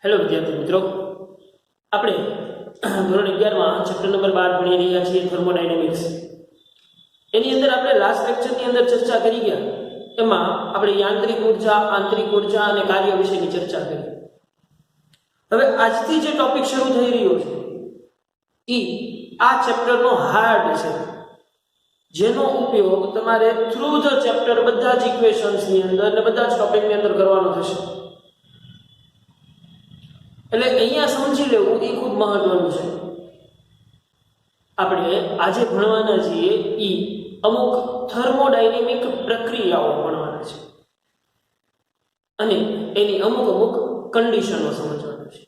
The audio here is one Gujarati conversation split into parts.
हेलो विद्यार्थी मित्रों, આપણે ધોરણ 11 માં ચેપ્ટર નંબર 12 ભણી રહ્યા છીએ થર્મોડાયનેમિક્સ। એની અંદર આપણે લાસ્ટ લેક્ચરની અંદર ચર્ચા કરી ગયા, એમાં આપણે યાંત્રિક ઉર્જા, આંતરિક ઉર્જા અને કાર્ય વિશેની ચર્ચા કરી। હવે આજથી જે ટોપિક શરૂ થઈ રહ્યો છે એ આ ચેપ્ટરનો હાર્ડ છે, જેનો ઉપયોગ તમારે થ્રુ ધ ચેપ્ટર બધા જ ઇક્વેશન્સની અંદર અને બધા જ ટોપિકની અંદર કરવાનો થશે। એટલે અહીંયા સમજી લેવું એ ખૂબ મહત્વનું છે। આપણે આજે ભણવાના છીએ એ અમુક થર્મોડાયનેમિક પ્રક્રિયાઓ ભણવાના છે અને એની અમુક કન્ડિશનો સમજવાના છે।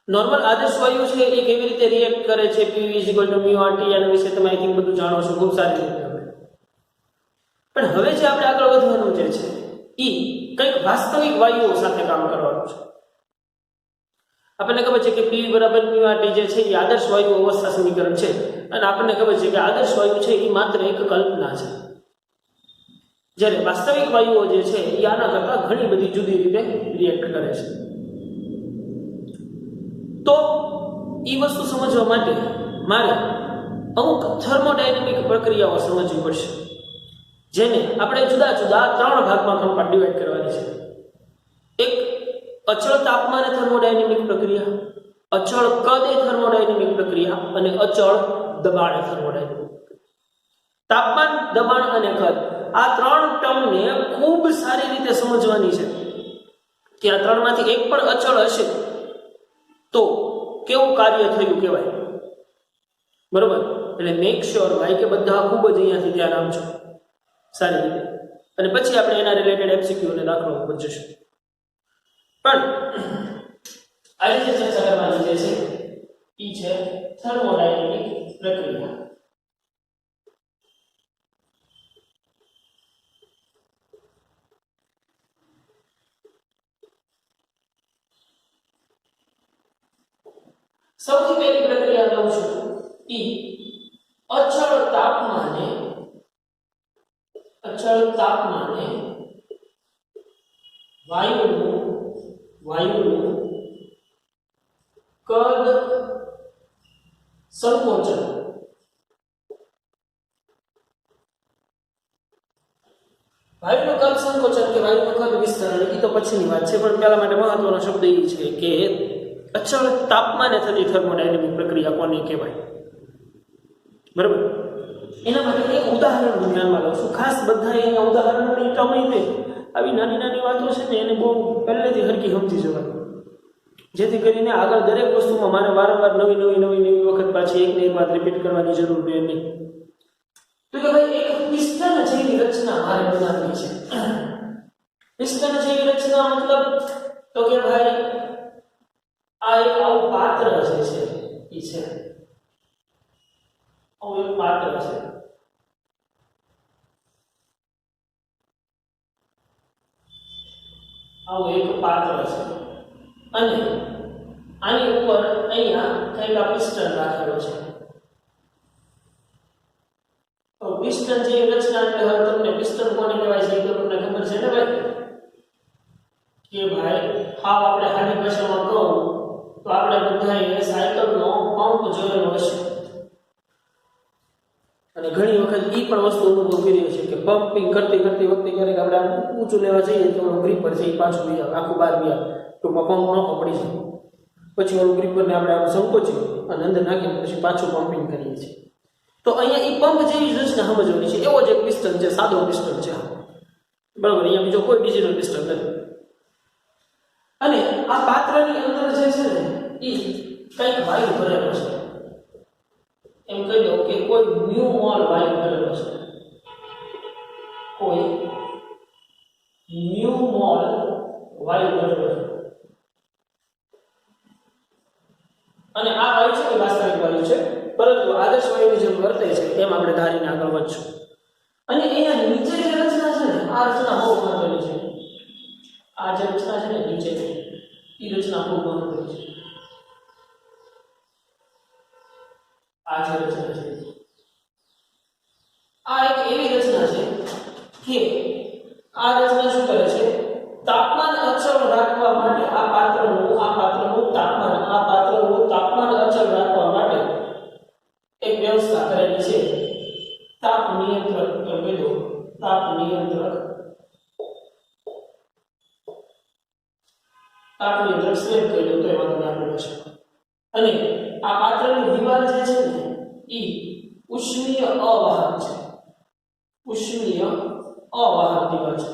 નોર્મલ આદર્શ વાયુ છે એ કેવી રીતે રિએક્ટ કરે છે, P = μRT, એના વિશે તમે આઈ થિંક બધું જાણો છો ખૂબ સારી રીતે। પણ હવે જે આપણે આગળ વધવાનું જે છે એ કંઈક વાસ્તવિક વાયુઓ સાથે કામ કરવાનું છે। આપણને ખબર છે કે P = μRT જે છે એ આદર્શ વાયુ અવસ્થા સમીકરણ છે, અને આપણને ખબર છે કે આદર્શ વાયુ છે એ માત્ર એક કલ્પના છે, જ્યારે વાસ્તવિક વાયુઓ જે છે એ આના કરતાં ઘણી બધી જુદી રીતે રિએક્ટ કરે છે। તો એ વસ્તુ સમજવા માટે મારે અમુક થર્મોડાયનેમિક પ્રક્રિયાઓ સમજવી પડશે, જેને આપણે જુદા જુદા 3 ભાગમાં ડિવાઈડ કરવાની છે। એક અચળ તાપમાને થર્મોડાયનેમિક પ્રક્રિયા, અચળ કદે થર્મોડાયનેમિક પ્રક્રિયા અને અચળ દબાણે થર્મોડાયનેમિક પ્રક્રિયા। તાપમાન, દબાણ અને કદ, આ 3 ટર્મને ખૂબ સારી રીતે સમજવાની છે કે આ 3 માંથી એક પણ અચળ હશે તો કેવું કાર્ય થયું કહેવાય, બરોબર? એટલે મેક શ્યોર ભાઈ કે બધા ખૂબ જ અહીંયાથી ધ્યાન આપજો સારી રીતે, અને પછી આપણે એના રિલેટેડ એમસીક્યુ અને દાખલો ઉપર જશું। પણ આજે જે ચર્ચા કરવાની જે છે એ છે થર્મોડાયનેમિક પ્રક્રિયા। સૌથી પહેલી પ્રક્રિયા લઉં છું એ અચળ તાપમાને વાયુનું કદ સંકોચન। વાયુનું કદ સંકોચન કે વાયુનું કદ વિસ્તરણ એ તો પછીની વાત છે, પણ પહેલા માટે મહત્વનો શબ્દ એ છે કે અચળ તાપમાને થતી થર્મોડાયનેમિક પ્રક્રિયા કોને કહેવાય, બરાબર? એના માટે એક ઉદાહરણ ધ્યાનમાં લઉં છું, ખાસ બધા એના ઉદાહરણની ટર્મ દે આવી નાની નાની વાતો છે ને એને બહુ પહેલેથી હરકી સમજી જવાય, જેથી કરીને આગળ દરેક વસ્તુમાં મારે વારંવાર નવી વખત પાછી એકને એક વાત રિપીટ કરવાની જરૂર રહે નહીં। તો કે ભાઈ એક પિસ્ટન જેવી રચના મારે બનાવવી છે। પિસ્ટન જેવી રચના મતલબ તો કે ભાઈ આ એક આવું પાત્ર જે છે એ છે, આવું એક પાત્ર છે, આવું એક પાત્ર છે, અને આની ઉપર અહીંયા કંઈક આ પિસ્ટન રાખેલો છે। તો પિસ્ટન જે રચના એટલે હવે તમને પિસ્ટન કોને કહેવાય છે એ તો તમને ખબર છે ને ભાઈ, કે ભાઈ હાવ આપણે સાદી ભાષામાં કહું તો આપણે બધાએ સાયકલનો પંપ જોયેલો હશે, અને ઘણી વખત એ પણ વસ્તુ અનુભવ કરીએ છીએ કે પમ્પિંગ કરતી વખતે ક્યારેક આપણે ઊંચું લેવા જઈએ તો ગ્રીપર છે એ પાછું બી આખું બહાર બી ટૂંકમાં પંપ ન પડી જાય, પછી ઓલું ગ્રીપરને આપણે સંકોચીએ અને અંદર નાખીને પછી પાછું પમ્પિંગ કરીએ છીએ। તો અહીંયા એ પંપ જેવી રચના સમજવાની છે, એવો જ એક પિસ્ટન છે, સાદો પિસ્ટન છે, બરાબર? અહીંયા બીજો કોઈ ડિજિટલ પિસ્ટન નથી, અને આ પાત્રની અંદર જે છે ને એ કંઈક વાયુ ભરેલો છે, એમ કહી દો કે કોઈ મ્યુ મોલ વાયુ ભરેલો છે, કોઈ મ્યુ મોલ વાયુ ભરેલો છે, અને આ વાયુ છે એ વાસ્તવિક વાયુ છે, પરંતુ આદર્શ વાયુની જેમ વર્તે છે એમ આપણે ધારીને આગળ વધશું। અને અહીંયા નીચે જે રચના છે ને આ રચના બહુ મહત્વની છે, આ જે રચના છે ને નીચે એ રચના બહુ મહત્વની છે। આ જે રચના છે આ એક એવી રચના છે કે આ રચના શું કરે છે? તાપમાન અચળ રાખવા માટે આ પાત્રનું તાપમાન અચળ રાખવા માટે એક વ્યવસ્થા કરેલી છે. તાપ નિયંત્રક સ્લેબ કહી દો તો એમાં તમે આપેલો છે. અને આ પાત્રની દીવાલ જે છે ને એ ઉષ્મીય અવાહક છે. ઉષ્મીય અવાહક દીવાલ છે.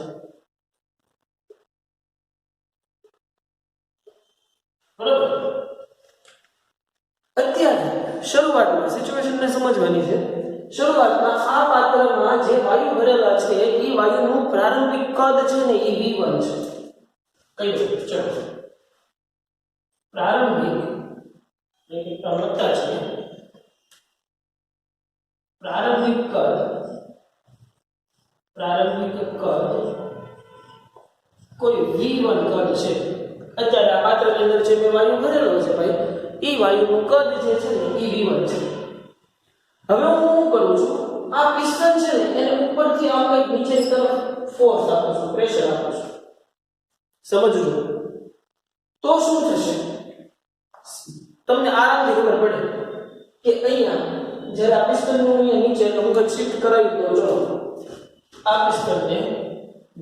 બરાબર. અત્યારે શરૂઆતમાં સિચ્યુએશનને સમજવાની છે. શરૂઆતમાં આ પાત્રમાં જે વાયુ ભરેલા છે એ વાયુનું પ્રારંભિક કદ છે ને એ V1 છે. કઈ દો ચલો. પ્રારંભિક કદ કોઈ V1 કદ છે. અત્યારે આ પાત્રની અંદર જે મેં વાયુ ભરેલો છે ભાઈ એ વાયુનું કદ જે છે ને એ V1 છે. હવે હું શું કરું છું? આ પિસ્ટન છે ને એને ઉપરથી આમ કંઈક નીચેની તરફ ફોર્સ આપું છું, પ્રેશર આપું છું. સમજજો. તો શું થશે? તમને આરામથી ખબર પડે કે અહીંયા જ્યારે આ પિસ્ટનનું અહીંયા નીચે હું કંઈક શિફ્ટ કરાવી દઉં. ચલો આ પિસ્ટનને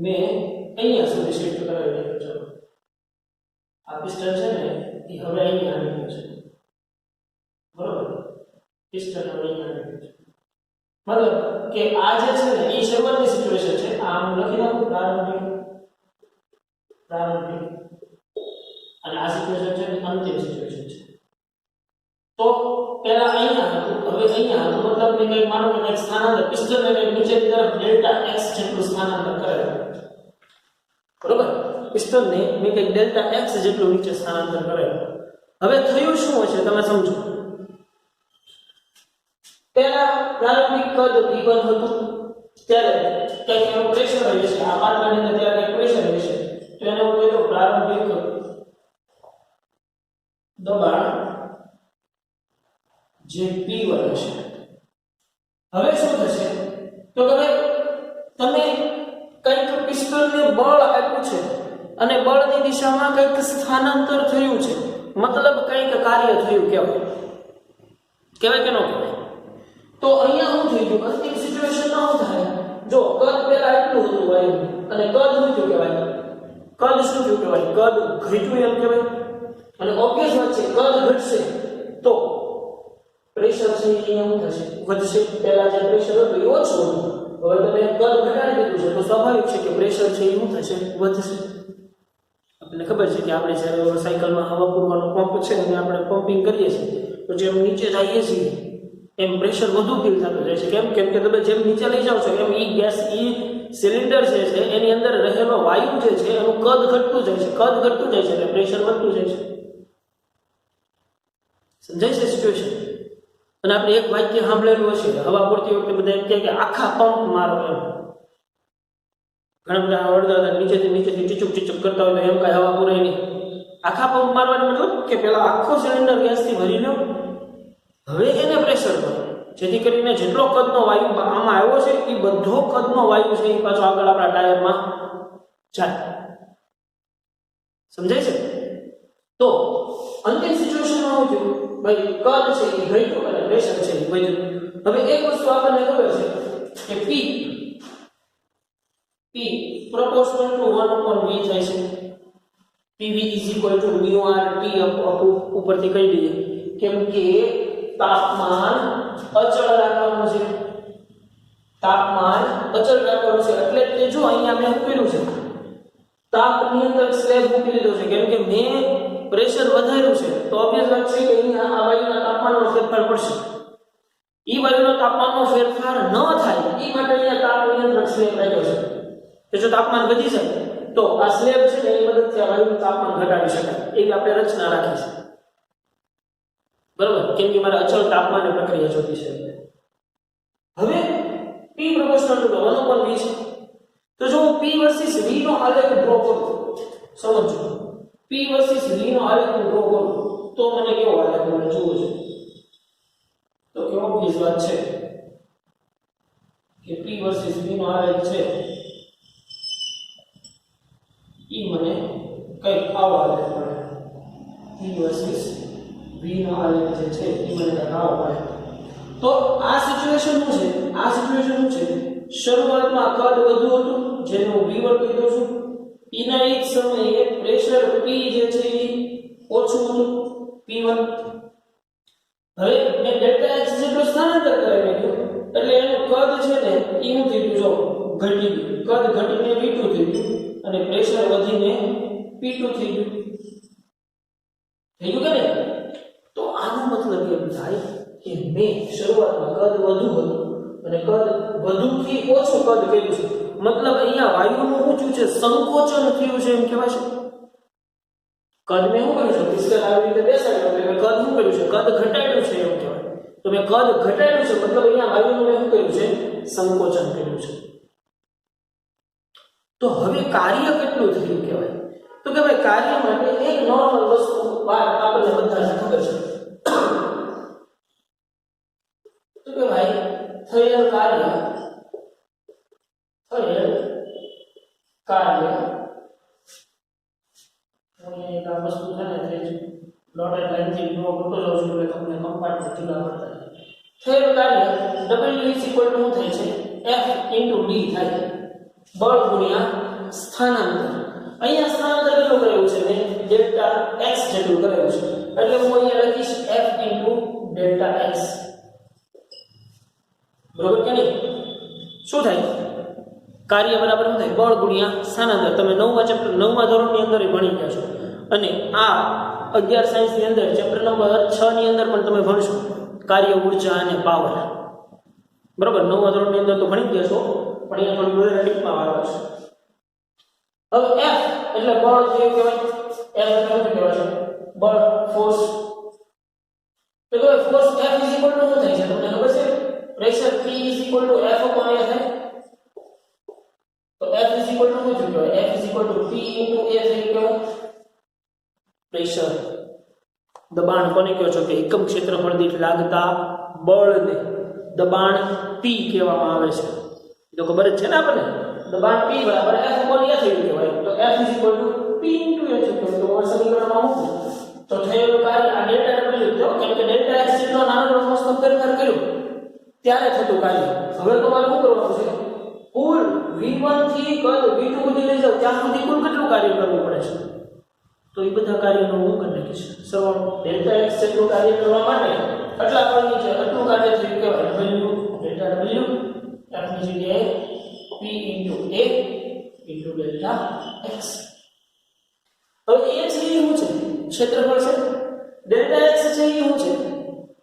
મેં અહીંયા સુધી શિફ્ટ કરાવી દઉં. ચલો આ પિસ્ટન છે ને એ હવે અહીંયા આવી ગયું છે. બરોબર. પિસ્ટન હવે અહીંયા આવી ગયું છે. મતલબ કે આ જે છે ને એ શરૂઆતની સિચ્યુએશન છે. આ હું લખી નાખું પ્રારંભિક અને આ સિચ્યુએશન છે અંતિમ સિચ્યુએશન છે. તો પહેલા અહીંયા હતું, હવે અહીંયા હતું. મતલબ મેં કંઈક માનો કે કંઈક સ્થાનાંતર પિસ્ટનને કંઈક નીચેની તરફ ડેલ્ટા x જેટલું સ્થાનાંતર કરેલું. બરોબર. પિસ્ટનને મેં કંઈક ડેલ્ટા x જેટલું નીચે સ્થાનાંતર કરેલું. હવે થયું શું હશે તમે સમજો. પહેલા પ્રારંભિક કદ V1 હતું ત્યારે કંઈક એનું પ્રેશર હોય છે. આ પાત્રની અંદર ત્યારે કંઈક પ્રેશર હોય છે. તો એને હું કહી દઉં પ્રારંભિક દબાણ જે P1 હશે. હવે શું થશે? તો તમે કંઈક પિસ્ટનને બળ આપ્યું છે અને બળની દિશામાં કંઈક સ્થાનાંતર થયું છે. મતલબ કંઈક કાર્ય થયું કહેવાય કે ન કહેવાય? તો અહીંયા શું થઈ ગયું? અંતિમ સિચ્યુએશનમાં શું થાય? જો કદ પહેલા એટલું હતું વાયુ અને કદ શું થયું કહેવાય? કદ શું થયું કહેવાય? કદ ઘટ્યું એમ કહેવાય. અને ઓબ્વિયસ વાત છે કદ ઘટશે તો પ્રેશર છે એ શું થશે? વધશે. પહેલા જે પ્રેશર હતું એ ઓછું હતું. હવે તમે કદ ઘટાડી દીધું છે તો સ્વાભાવિક છે કે પ્રેશર છે એ શું થશે? વધશે. આપણને ખબર છે કે આપણે જ્યારે સાયકલમાં હવા પૂરવાનો પંપ છે અને આપણે પમ્પિંગ કરીએ છીએ તો જેમ નીચે જઈએ છીએ એમ પ્રેશર વધુ ફીલ થતું જાય છે. કેમ કે તમે જેમ નીચે લઈ જાઓ છો એમ સિલિન્ડર છે એની અંદર રહેલો વાયુ જે છે એનું કદ ઘટતું જાય છે. કદ ઘટતું જાય છે એટલે પ્રેશર વધતું જાય છે. સમજાય છે સિચ્યુએશન? અને આપણે એક વાક્ય સાંભળેલું હશે હવા પૂરતી વખતે બધા એમ કહે કે આખા પંપ મારો એમ. ઘણા બધા અડધા નીચેથી ટીચુક કરતા હોય તો એમ કાંઈ હવા પૂરાય નહીં. આખા પંપ મારવાનો મતલબ કે પેલા આખો સિલિન્ડર ગેસથી ભરી લો, હવે એને પ્રેશર કરો જેથી કરીને જેટલો કદનો વાયુ આમાં આવ્યો છે એ બધો કદનો વાયુ છે એ પાછો આગળ આપણા ટાયરમાં જાય. સમજાય છે? તો અંતિમ સિચ્યુએશનમાં શું થયું? ભાઈ કદ છે એ ઘટ્યું અને પ્રેશર છે એ વધ્યું. હવે એક વસ્તુ આપણને ખબર છે કે P proportional to 1/v થાય છે. PV = μRT ઉપરથી કહી દઈએ કેમ કે તાપમાન અચળ રાખવાનું છે. તાપમાન અચળ રાખવાનું છે એટલે કે જો અહીંયા મેં મૂકેલું છે તાપ નિયંત્રક સ્લેબ મૂકી દીધો છે કેમ કે મેં પ્રેશર વધાર્યું છે તો ઓબ્વિયસ વાત છે કે અહીંયા આ વાયુના તાપમાનનો ફેરફાર પડશે. એ વાયુના તાપમાનનો ફેરફાર ન થાય એ માટે અહીંયા તાપ નિયંત્રક સ્લેબ રાખ્યો છે કે જો તાપમાન વધી જાય તો આ સ્લેબ છે ને એની મદદથી આ વાયુનું તાપમાન ઘટાડી શકાય. એવી આપણે રચના રાખી છે. બરાબર? કેમ કે મારે અચળ તાપમાને પ્રક્રિયા જોતી છે. હવે P proportional to 1/v છે. તો જો હું P વર્સિસ V નો આલેખ ડ્રો કરું, સમજો P વર્સિસ V નો આલેખ ડ્રો કરું તો મને કેવો આલેખ મળે જોવો છે. તો કેવો ઓબ્વિયસ વાત છે કે P વર્સિસ V નો આલેખ છે ઈ મને કંઈક આવો આલેખ મળે E વર્સિસ V નો આલેખ જે છે એ મને કંઈક આવો મળે. તો આ સિચ્યુએશન શું છે? આ સિચ્યુએશન શું છે? શરૂઆતમાં કદ વધુ હતું જેને હું V1 કહી દઉં છું. એના એક સમયે પ્રેશર P જે છે એ ઓછું હતું P1. હવે મેં ડેલ્ટા x જેટલું સ્થાનાંતર કરી નાખ્યું એટલે એનું કદ છે ને એ શું થઈ ગયું જો ઘટી ગયું. કદ ઘટીને V2 થઈ ગયું અને પ્રેશર વધીને P2 થઈ ગયું. થઈ ગયું કે નહીં? તો આનો મતલબ એમ થાય કે મેં શરૂઆતમાં કદ વધુ હતું અને કદ વધુથી ઓછું કદ કર્યું છે. મતલબ અહીંયા વાયુનું ઊંચું છે, સંકોચન થયું છે એમ કહેવાય છે. કદ મેં શું કર્યું છે? પિસ્તલ આવી રીતે બેસાડ્યો એટલે મેં કદ શું કર્યું છે? કદ ઘટાડ્યું છે એમ કહેવાય. તો મેં કદ ઘટાડ્યું છે મતલબ અહીંયા વાયુનું મેં શું કર્યું છે? સંકોચન કર્યું છે. તો હવે કાર્ય કેટલું થયું કહેવાય? તો કે ભાઈ કાર્ય માટે એક નોર્મલ વસ્તુ આપણને બધાને ખબર છે. તો કે ભાઈ થયેલ કાર્ય હું એક આ વસ્તુ છે ને તે ડોટેડ લાઈનથી ડ્રો કરતો જાઉં છું એટલે તમને કમ્પાર્ટમેન્ટ જુદા પડતા જાય. થયેલ કાર્ય W શું થાય છે? F * D થાય. બળ ગુણ્યા સ્થાનાંતર. અહીંયા સ્થાનાંતર કેટલું કરેલું છે? મેં ડેલ્ટા x જેટલું કરેલું છે એટલે હું અહીંયા લખીશ F * ડેલ્ટા x. બરોબર કે નહીં? શું થાય? કાર્ય બરાબર શું થાય? બળ ગુણ્યા સ્થાનાંતર. તમે 9મા ચેપ્ટર 9મા ધોરણની અંદર ભણી ગયા છો અને આ 11 સાયન્સ ની અંદર ચેપ્ટર નંબર 6 ની અંદર પણ તમે ભણશો કાર્ય, ઊર્જા અને પાવર. બરોબર? 9મા ધોરણની અંદર તો ભણી ગયા છો પણ અહીંયા થોડી વધારે ડીપમાં વાત છે. હવે F એટલે બળ જે કહેવાય. F એટલે શું કહેવાય છે? બળ, ફોર્સ. તો કે ફોર્સ F = શું થાય છે? તમને ખબર છે? પ્રેશર P = F/A થાય. તો F = શું કહેવાય? F = P * A થઈ ગયો. પ્રેશર, દબાણ કોને કહો છો? કે એકમ ક્ષેત્રફળ દીઠ લાગતા બળને દબાણ P કહેવામાં આવે છે. એ તો ખબર જ છે ને આપણને. દબાણ P = F/A થઈ કહેવાય. તો F = P * A છે. તો આ સમીકરણમાં મૂકો તો થયેલું કાર્ય આ ડેલ્ટા W થયો કેમ કે ડેલ્ટા x જેટલો નાનો મસ્ત ફેરફાર કર્યો ત્યારે થતું કાર્ય. હવે તમારે શું કરવાનું છે? કુલ V1 થી કદ V2 સુધી લઈ જાવ ત્યાં સુધી કુલ કેટલું કાર્ય કરવું પડે છે? તો એ બધા કાર્યનો હું કરી નાખીશ સરવાળો. ડેલ્ટા x જેટલું કાર્ય કરવા માટે આટલા બળની છે આટલું કાર્ય થયું કહેવાય W ડેલ્ટા W. F ની જગ્યાએ P * A * ડેલ્ટા x. હવે A છે એ શું છે? ક્ષેત્રફળ છે. ડેલ્ટા x છે એ શું છે?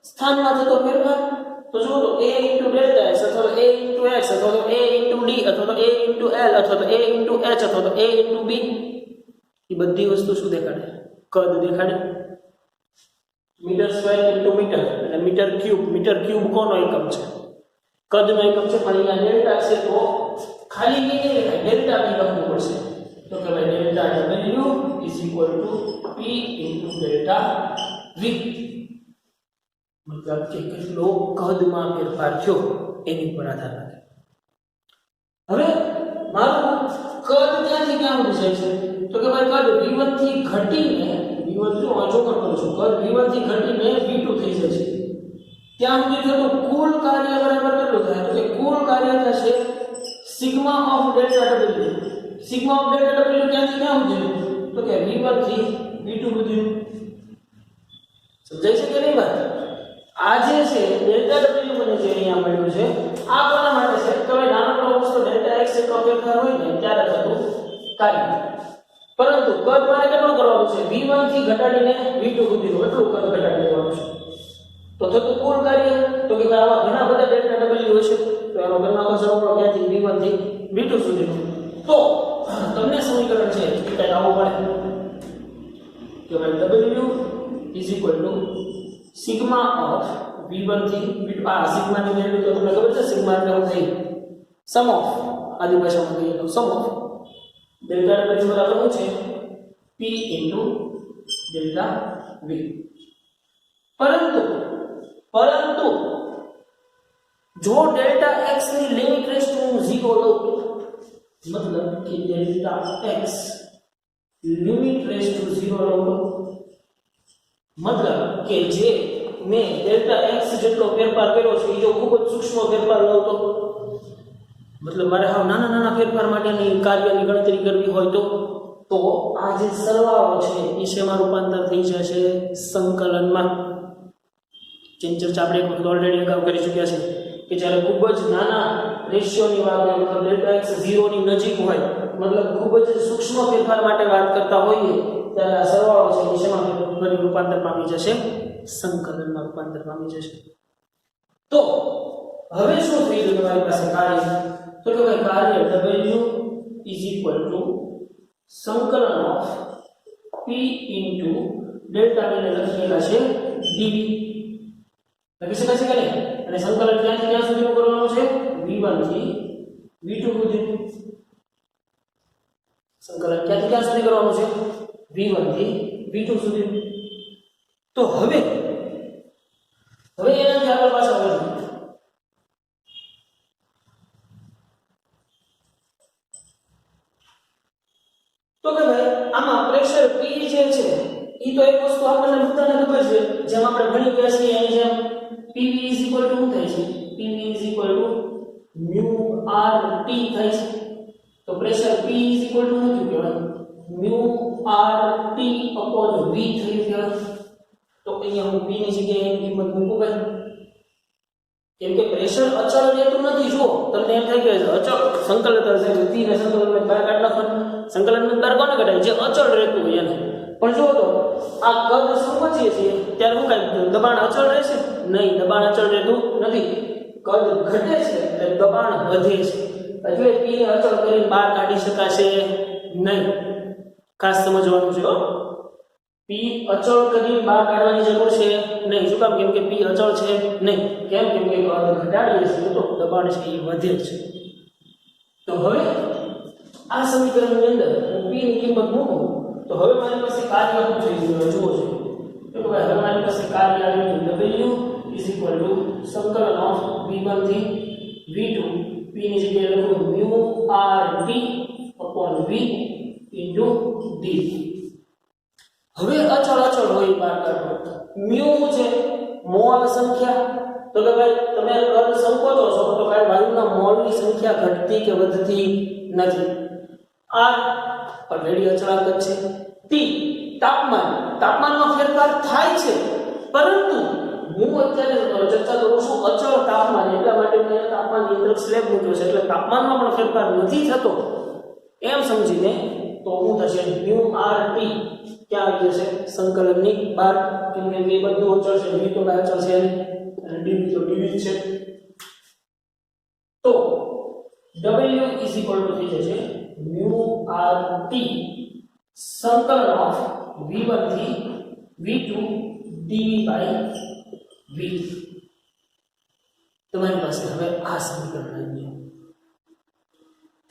સ્થાનમાં થતો ફેરફાર. તો જો તો A * ડેલ્ટા x અથવા તો A * x અથવા તો A * D અથવા તો A * L અથવા તો A * H અથવા તો A * B એ બધી વસ્તુ શું દેખાડે? કદ દેખાડે. મીટર સ્ક્વેર * મીટર એટલે મીટર ક્યુબ કોનો એકમ છે? કદનો એકમ છે. પણ અહીંયા ડેલ્ટા છે તો ખાલી V નહીં લખાય, ડેલ્ટા V લખવું પડશે. તો કે ભાઈ delta W = P * delta V. મતલબ કે કેટલો કદમાં ફેરફાર થયો એની પર આધાર રાખે. હવે મારું કદ ક્યાંથી ક્યાં સુધી જાય છે? તો કે ભાઈ કદ V1 થી ઘટીને V1 જો ચોકર કરું છું કદ V1 થી ઘટીને V2 થઈ જાય છે. ત્યાં સુધી થતું કુલ કાર્ય બરાબર કેટલું થાય? તો કે કુલ કાર્ય થશે sigma of delta W. Sigma of delta W ક્યાંથી ક્યાં સુધી? તો કે V1 થી V2 સુધી. સમજાય છે કે નહીં વાત? આ જે છે ડેલ્ટા W મને જે અહીંયા મળ્યું છે આ કોના માટે છે? તો ભાઈ નાનો વસ્તુ ડેલ્ટા x જેટલો ફેરફાર હોય ને ત્યારે થતું કાર્ય. પરંતુ કદ મારે કેટલું કરવાનું છે? V1 થી ઘટાડીને V2 સુધીનું એટલું કદ ઘટાડી દેવાનું છે. તો થતું કુલ કાર્ય તો કે આવા ઘણા બધા ડેલ્ટા W હશે તો એનો ગણવાનો સરવાળો ક્યાંથી? V1 થી V2 સુધીનો. તો તમને સમીકરણ છે એ કઈ આવું મળે કે ભાઈ W = સિગ્મા ઓફ V1 થી V2. આ સિગ્મા ની વેલ્યુ તો તમને ખબર છે સિગ્મા એટલે શું થાય? સમ ઓફ આદિ ભાષામાં કહીએ તો સમ ઓફ ડેલ્ટા W બરાબર શું છે? P * delta V. પરંતુ જો ડેલ્ટા x ની લિમિટ રેસ્ટ હું 0 લઉં તો મતલબ કે delta x limit raise to 0 લઉં તો મતલબ કે જે મેં ડેલ્ટા x જેટલો ફેરફાર કર્યો છે એ જો ખૂબ જ સૂક્ષ્મ ફેરફાર લઉં તો મતલબ મારે હાવ નાના નાના ફેરફાર માટેની કાર્યની ગણતરી કરવી હોય તો આ જે સરવાળો છે એ શેમાં રૂપાંતર થઈ જશે સંકલનમાં. જેની ચર્ચા આપણે એક વખત ઓલરેડી અગાઉ કરી ચૂક્યા છે કે જ્યારે ખૂબ જ નાના રેશિયોની વાત હોય મતલબ ડેલ્ટા x 0 ની નજીક હોય મતલબ ખૂબ જ સૂક્ષ્મ ફેરફાર માટે વાત કરતા હોઈએ ત્યારે આ સરવાળો છે એ શેમાં રૂપાંતર પામી જશે સંકલનમાં રૂપાંતર પામી જશે. તો હવે શું થઈ ગયું તમારી પાસે કાર્ય તો કે ભાઈ કાર્ય w is equal to સંકલન ઓફ p into ડેલ્ટા ને લખેલા છે dv લખી શકાય છે કે નહીં અને સંકલન ક્યાંથી ક્યાં સુધીનું કરવાનું છે v1 થી v2 સુધી સંકલન ક્યાંથી ક્યાં સુધી કરવાનું છે v1 થી v2 સુધી. તો હવે એનાથી આગળ પાછા વધીએ તો કે ભાઈ આમાં પ્રેશર p જે છે ઈ તો એક વસ્તુ આપણને બધાને ખબર છે જેમ આપણે ભણી ગયા છીએ અહીં જેમ pv શું થાય છે pv μ r t થાય છે તો પ્રેશર p શું કહેવાય μ r t v થઈ ગયો. તો અહીંયા હું p ની જગ્યાએ એની કિંમત મૂકું ભાઈ કેમ કે પ્રેશર અચળ રહેતું નથી. જો તમને એમ થાય કે અચળ સંકલન છે p ને સંકલન બહાર કાઢ નાખો સંકલન બહાર કોને કઢાય જે અચળ રહેતું હોય એને પણ જો તો આ કદ સમજીએ છીએ ત્યારે હું કાંઈ દબાણ અચળ રહેશે નહીં દબાણ અચળ રહેતું નથી કદ ઘટે છે એટલે દબાણ વધે છે એટલે p ને અચળ કરીને બહાર કાઢી શકાશે નહીં. ખાસ સમજવાનું છે p અચળ કરીને બહાર કાઢવાની જરૂર છે નહીં. શું કામ કેમ કે p અચળ છે નહીં કેમ કેમ કે કદ ઘટાડીએ છીએ તો દબાણ છે એ વધે છે. તો હવે આ સમીકરણની અંદર હું p ની કિંમત મૂકું તો હવે મારી પાસે કાર્ય શું થઈ ગયું જુઓ છો તો ભાઈ હવે મારી પાસે કાર્ય આવ્યું w is equal to સંકલન ઓફ v1 થી v2 p ની જગ્યાએ લખું μ r t upon v into d. હવે અચળ હોય બહાર કાઢો μ છે મોલ સંખ્યા તો કે ભાઈ તમે કદ સંકોચો છો તો ભાઈ વાયુના મોલની સંખ્યા ઘટતી કે વધતી નથી. r ઓલરેડી અચળાંક છે. t તાપમાનમાં ફેરફાર થાય છે પરંતુ હું અત્યારે ચર્ચા કરું છું અચળ તાપમાન એટલા માટે મેં તાપમાન નિયંત્રક સ્લેબ મૂક્યો છે એટલે તાપમાનમાં પણ ફેરફાર નથી થતો એમ સમજીને તો શું થશે μ r t ક્યાં આવી જશે સંકલનની બહાર કેમ કે એ બધું અચળ છે v તો અચળ છે અને dv તો dv છે. તો w is equal to થઈ જશે μ r t સંકલન ઓફ v1 થી v2 dv by v. તમારી પાસે હવે આ સમીકરણ આવી ગયું.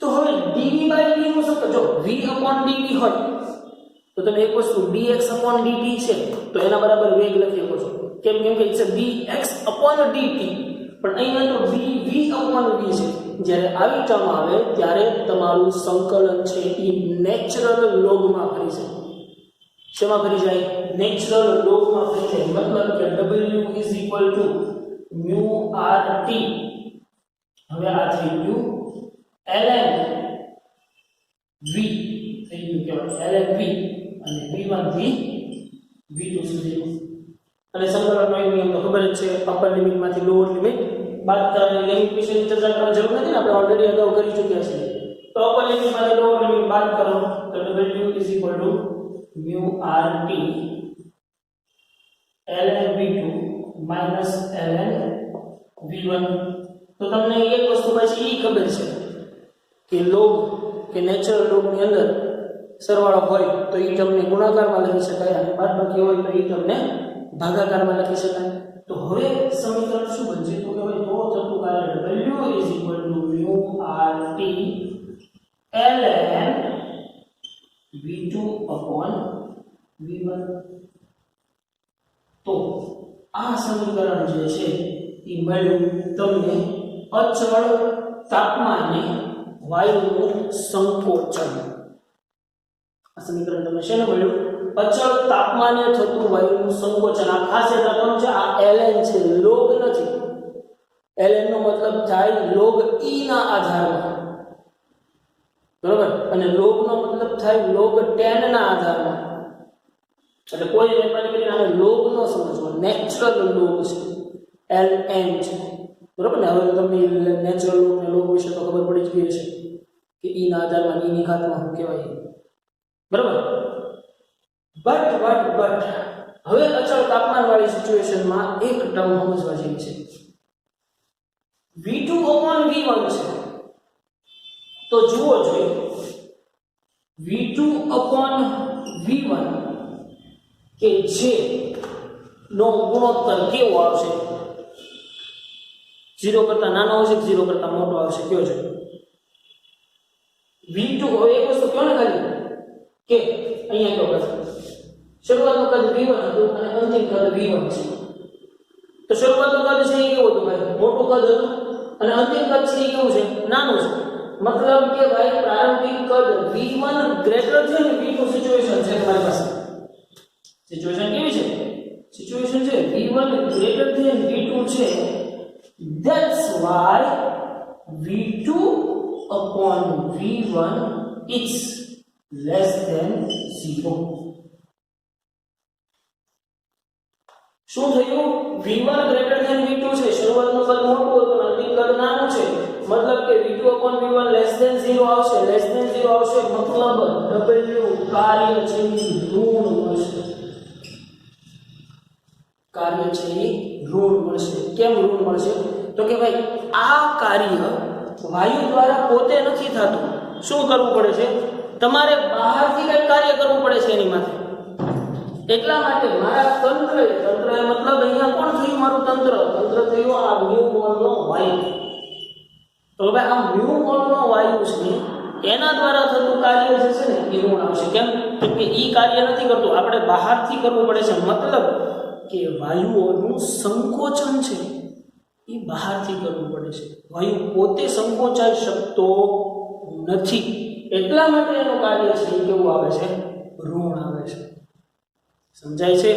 તો હવે dv by v નું શું જો v upon dv હોય તો તમે એક વસ્તુ dx upon dt છે તો એના બરાબર વેગ લખી શકો છો કેમ કે it's a dx upon dt પણ અહીંયા તો dv upon v છે. જ્યારે આવી ટર્મ આવે ત્યારે તમારું સંકલન છે એ નેચરલ લોગમાં ફરી જાય. શેમાં ફરી જાય નેચરલ લોગમાં ફરી જાય મતલબ કે w is equal to μ r t હવે આ થઈ ગયું ln v થઈ ગયું કે ln v અને v1 થી v2 સુધી અને સંકલનનો નિયમ તો ખબર જ છે અપર લિમિટ માંથી લોઅર લિમિટ બાદ કરવાની લિમિટ વિશેની ચર્ચા કરવાની જરૂર નથી ને આપણે ઓલરેડી અગાઉ કરી ચૂક્યા છીએ. તો અપર લિમિટ માંથી લોઅર લિમિટ બાદ કરો તો w is equal to μ r t ln v2 minus ln v1. તો તમને એક વસ્તુ પાછી એ ખબર છે કે લોગ કે નેચરલ લોગ ની અંદર સરવાળો હોય તો એ ટર્મને ગુણાકારમાં લખી શકાય અને બાદબાકી હોય તો એ ટર્મને ભાગાકારમાં લખી શકાય. તો હવે સમીકરણ શું બનશે તો કે ભાઈ તો થતું કાર્ય w is equal to μ r t ln v2 upon v1. તો આ સમીકરણ જે છે એ મળ્યું તમને અચળ તાપમાને વાયુનું સંકોચન આ સમીકરણ તમને શેને મળ્યું? અચળ તાપમાને થતું વાયુનું સંકોચન. આ ખાસ યાદ રાખવાનું છે, આ ln છે, લોગ નથી. ln નો મતલબ થાય લોગ e ના આધારમાં, બરોબર, અને લોગ નો મતલબ થાય લોગ tan ના આધારમાં. એટલે કોઈ મહેરબાની કરીને આને લોગ નો સમજવો, નેચરલ લોગ છે, ln છે, બરોબર ને? હવે તમને નેચરલ લોગ ને લોગ વિશે તો ખબર પડી જ ગઈ છે કે e ના આધારમાં e ની ઘાતમાં શું કહેવાય, બરોબર. બટ હવે અચળ તાપમાન વાળી સિચ્યુએશનમાં એક ટર્મ સમજવા જેવી છે. V2/V1 છે તો જુઓ જોઈએ V2/V1 કે જે નો ગુણોત્તર કેવો આવશે? 0 કરતા નાનો આવશે કે 0 કરતા મોટો આવશે? કયો છે V2? હવે એક વસ્તુ કયો ને ખાલી કે અહીંયા કયો કરશે, શરૂઆતનું કદ V1 હતું અને અંતિમ કદ V1 છે. તો શરૂઆતનું કદ છે એ કેવું હતું ભાઈ? મોટું કદ હતું અને અંતિમ કદ છે એ કેવું છે? નાનું છે. મતલબ કે ભાઈ પ્રારંભિક કદ V1 ગ્રેટર છે ને V2 સિચ્યુએશન છે તમારી પાસે. સિચ્યુએશન કેવી છે? સિચ્યુએશન છે V1 ગ્રેટર ધેન V2 છે. That's why V2/V1 is less than 0. શું થયું? V1 ગ્રેટર ધેન V2 છે, શરૂઆતનું કદ મોટું હતું અંતિમ કદ નાનું છે. મતલબ કે V2/V1 લેસ ધેન 0 આવશે. લેસ ધેન 0 આવશે મતલબ W કાર્ય છે એ ઋણ મળશે. કાર્ય છે એ ઋણ મળશે. કેમ ઋણ મળશે? તો કે ભાઈ આ કાર્ય વાયુ દ્વારા પોતે નથી થતું. શું કરવું પડે છે? તમારે બહારથી કંઈ કાર્ય કરવું પડે છે એની માટે. એટલા માટે મારા તંત્ર મતલબ અહીંયા કોણ થયું? મારું તંત્ર થયું આ મ્યુ મોલનો વાયુ. તો હવે આ મ્યુ મોલનો વાયુ છે એના દ્વારા થતું કાર્ય જે છે ને એ ઋણ આવશે. કેમ? કે ઈ કાર્ય નથી કરતું, આપણે બહારથી કરવું પડે છે. મતલબ કે વાયુઓનું સંકોચન છે એ બહારથી કરવું પડે છે. વાયુ પોતે સંકોચાઈ શકતો નથી. એટલા માટે એનું કાર્ય છે એ કેવું આવે છે? ઋણ આવે છે. સમજાય છે?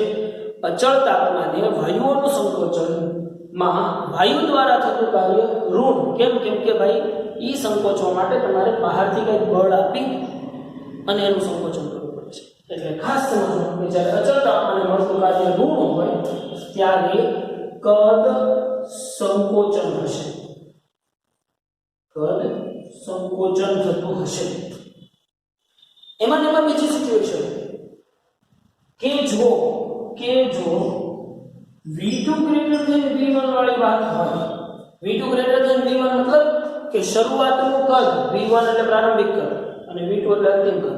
અચળ તાપમાને વાયુઓનું સંકોચનમાં વાયુ દ્વારા થતું કાર્ય ઋણ. કેમ? કે ભાઈ ઈ સંકોચવા માટે તમારે બહારથી કંઈક બળ આપી અને એનું સંકોચન કરવું પડે છે. એટલે ખાસ સમજવું કે જ્યારે અચળ તાપમાને મળતું કાર્ય ઋણ હોય ત્યારે કદ સંકોચન હશે. કદ સંકોચન થતું હશે. એમાં બીજી સિચ્યુએશન કે જો V2 ગ્રેટર ધેન V1 વાળી વાત હોય. V2 ગ્રેટર ધેન V1 મતલબ કે શરૂઆતનું કદ V1 એટલે પ્રારંભિક કદ અને V2 એટલે અંતિમ કદ.